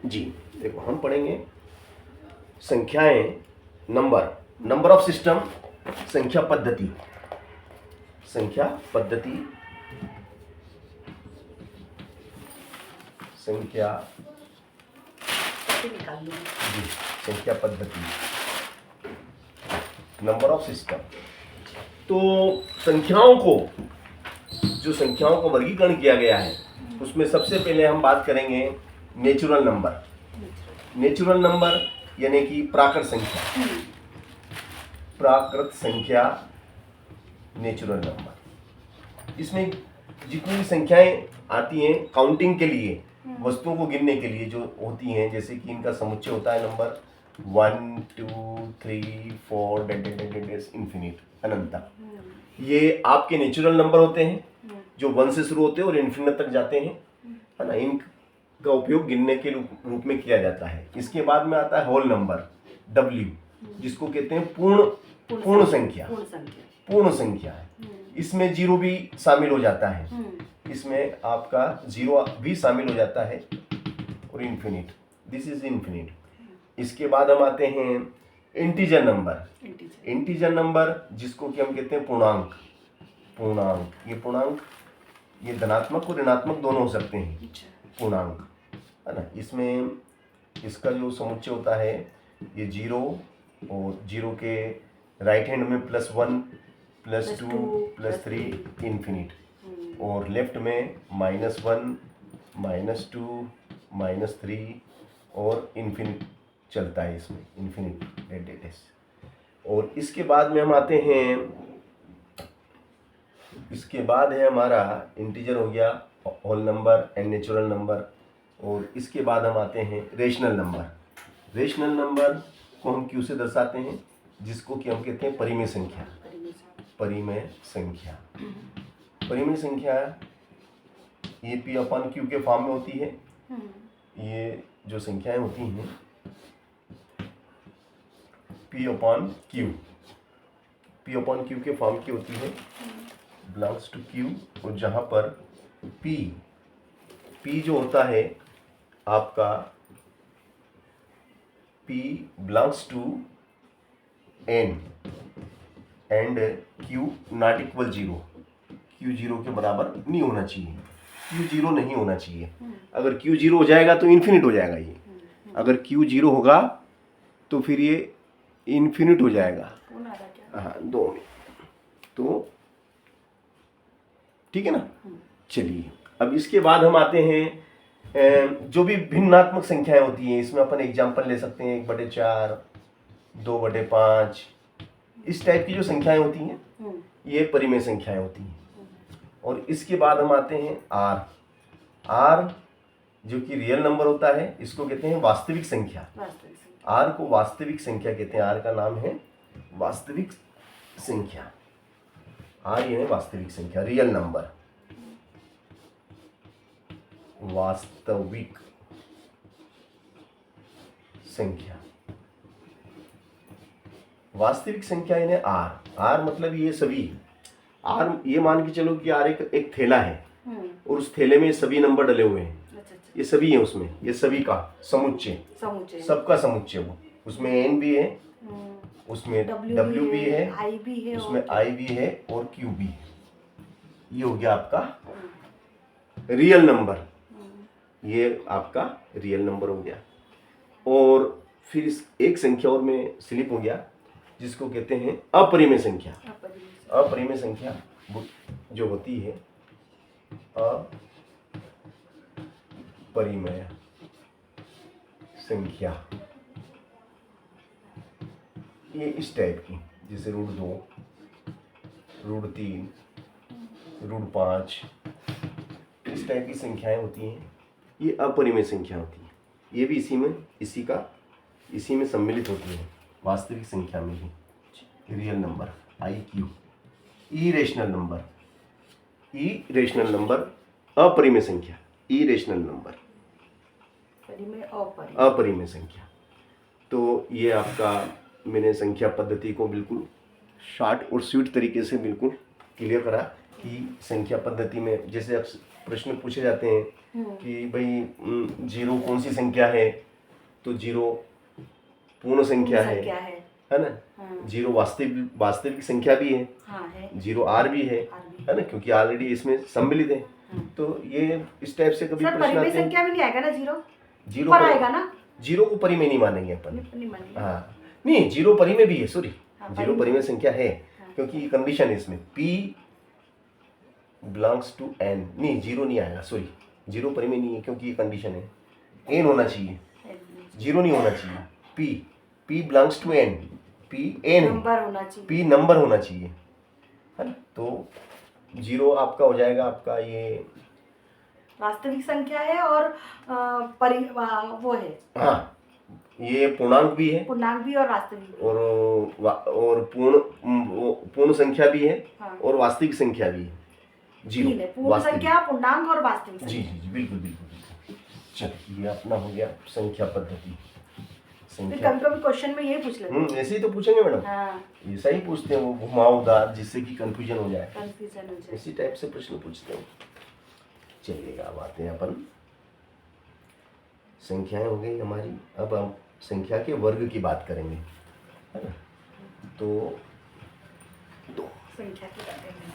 जी देखो, हम पढ़ेंगे संख्याएं, नंबर ऑफ सिस्टम, संख्या पद्धति, संख्या पद्धति, संख्या जी, संख्या पद्धति, नंबर ऑफ सिस्टम। तो जो संख्याओं को वर्गीकरण किया गया है उसमें सबसे पहले हम बात करेंगे नेचुरल नंबर। नेचुरल नंबर यानी कि प्राकृत संख्या, प्राकृत संख्या, नेचुरल नंबर। इसमें जितनी भी संख्याएं आती हैं काउंटिंग के लिए, वस्तुओं को गिनने के लिए जो होती हैं, जैसे कि इनका समुच्चय होता है नंबर 1 2 3 4 इन्फिनिट, अनंत तक। ये आपके नेचुरल नंबर होते हैं जो 1 से शुरू होते हैं और इन्फिनिट तक जाते हैं, है ना। इनका उपयोग गिनने के रूप में किया जाता है। इसके बाद में आता है होल नंबर, W, जिसको कहते हैं पूर्ण संख्या, पूर्ण संख्या है। इसमें जीरो भी शामिल हो जाता है, इसमें आपका जीरो भी शामिल हो जाता है, और इन्फिनिट, दिस इज इन्फिनिट। इसके बाद हम आते हैं इंटीजर नंबर। इंटीजर नंबर जिसको कि हम कहते हैं पूर्णांक। पूर्णांक ये धनात्मक और ऋणात्मक दोनों हो सकते हैं, पूर्णांक, है ना। इसमें इसका जो समुच्चय होता है ये जीरो, और जीरो के राइट हैंड में +1 +2 +3 इन्फिनिट, और लेफ्ट में -1 -2 -3 और इन्फिनिट चलता है इसमें, इन्फिनिट। और इसके बाद में हम आते हैं, इसके बाद है हमारा इंटीजर हो गया, whole number and natural number. और इसके बाद हम आते हैं रेशनल नंबर। रेशनल नंबर को हम क्यू से दर्शाते हैं, जिसको कि हम कहते हैं परिमेय संख्या। परिमेय संख्या, परिमेय संख्या ये P/Q के फॉर्म में होती है। ये जो संख्याएं होती हैं P/Q के फॉर्म की होती है, बिलोंग्स टू Q, और जहां पर P जो होता है आपका, P belongs to N and Q not equal 0। Q 0 के बराबर नहीं होना चाहिए, Q 0 नहीं होना चाहिए। अगर Q 0 हो जाएगा तो इन्फिनिट हो जाएगा ये, अगर Q 0 होगा तो फिर ये इन्फिनिट हो जाएगा। हाँ, 2 में तो ठीक है ना। चलिए, अब इसके बाद हम आते हैं जो भी भिन्नात्मक संख्याएं होती हैं, इसमें अपन एग्जांपल ले सकते हैं 1/4, 2/5, इस टाइप की जो संख्याएं होती हैं ये परिमेय संख्याएं होती हैं। और इसके बाद हम आते हैं R, जो कि रियल नंबर होता है, इसको कहते हैं वास्तविक संख्या। R को वास्तविक संख्या कहते हैं, R का नाम है वास्तविक संख्या। R ये है वास्तविक संख्या, रियल नंबर, वास्तविक संख्या। वास्तविक संख्या इन्हें R मतलब ये सभी, R ये मान के चलो कि R एक थैला है, और उस थैले में सभी नंबर डले हुए हैं। ये सभी है उसमें, ये सभी का समुच्चय, सबका समुच्चय, वो उसमें N भी है, उसमें W भी है, उसमें I भी है और Q भी है। ये हो गया आपका रियल नंबर, ये आपका रियल नंबर हो गया। और फिर इस एक संख्या और में स्लिप हो गया, जिसको कहते हैं अपरिमेय संख्या। अपरिमेय संख्या जो होती है, अपरिमेय संख्या, ये इस टाइप की, जैसे √2, √3, √5, इस टाइप की संख्याएं होती हैं, ये अपरिमेय संख्या होती है। ये भी इसी में सम्मिलित होती है, वास्तविक संख्या में ही। Real number IQ, irrational number, अपरिमेय संख्या, इरेशनल नंबर, अपरिमेय संख्या। तो ये आपका, मैंने संख्या पद्धति को बिल्कुल शॉर्ट और स्वीट तरीके से बिल्कुल क्लियर करा कि संख्या पद्धति में जैसे प्रश्न पूछे जाते हैं कि भाई जीरो कौन सी संख्या है, तो जीरो पूर्ण संख्या है ना। जीरो वास्तविक संख्या भी है, जीरो आर भी है ना, क्योंकि ऑलरेडी इसमें सम्मिलित है। तो ये इस टाइप से कभी प्रश्न आते हैं। संख्या में नहीं आएगा ना जीरो, जीरो पर आएगा ना, जीरो को परिमेय नहीं मानेंगे अपन। हाँ नहीं, जीरो परिमेय भी है, सॉरी जीरो परिमेय संख्या है, क्योंकि कंडीशन है इसमें p बिलोंग्स टू n। नहीं जीरो नहीं आएगा, सॉरी जीरो परिमेय नहीं है, क्योंकि ये कंडीशन है, n होना चाहिए, जीरो नहीं होना चाहिए। p belongs to n, p n number होना चाहिए, p नंबर होना चाहिए, है ना। तो जीरो आपका हो जाएगा, आपका ये वास्तविक संख्या है और वो है, हाँ ये पूर्णांक भी है, पूर्णांक भी और वास्तविक भी, और पूर्ण संख्या भी है, और वास्तविक संख्या भी है। जीरो पूर्ण संख्या, पूर्णांक और वास्तविक जी जी जी बिल्कुल बिल्कुल। चलिए ये अपना हो गया संख्या पद्धति। संख्या कभी क्वेश्चन में यही पूछ लेते ऐसे ही तो पूछेंगे मैडम, ऐसा ही पूछते हैं, वो घुमावदार, जिससे कि कंफ्यूजन हो जाए, इसी टाइप से प्रश्न पूछते हैं। चलिएगा अब आते हैं अपन, संख्याएं हो गई हमारी, अब हम संख्या के वर्ग की बात करेंगे, है ना। तो संख्या की बात करेंगे।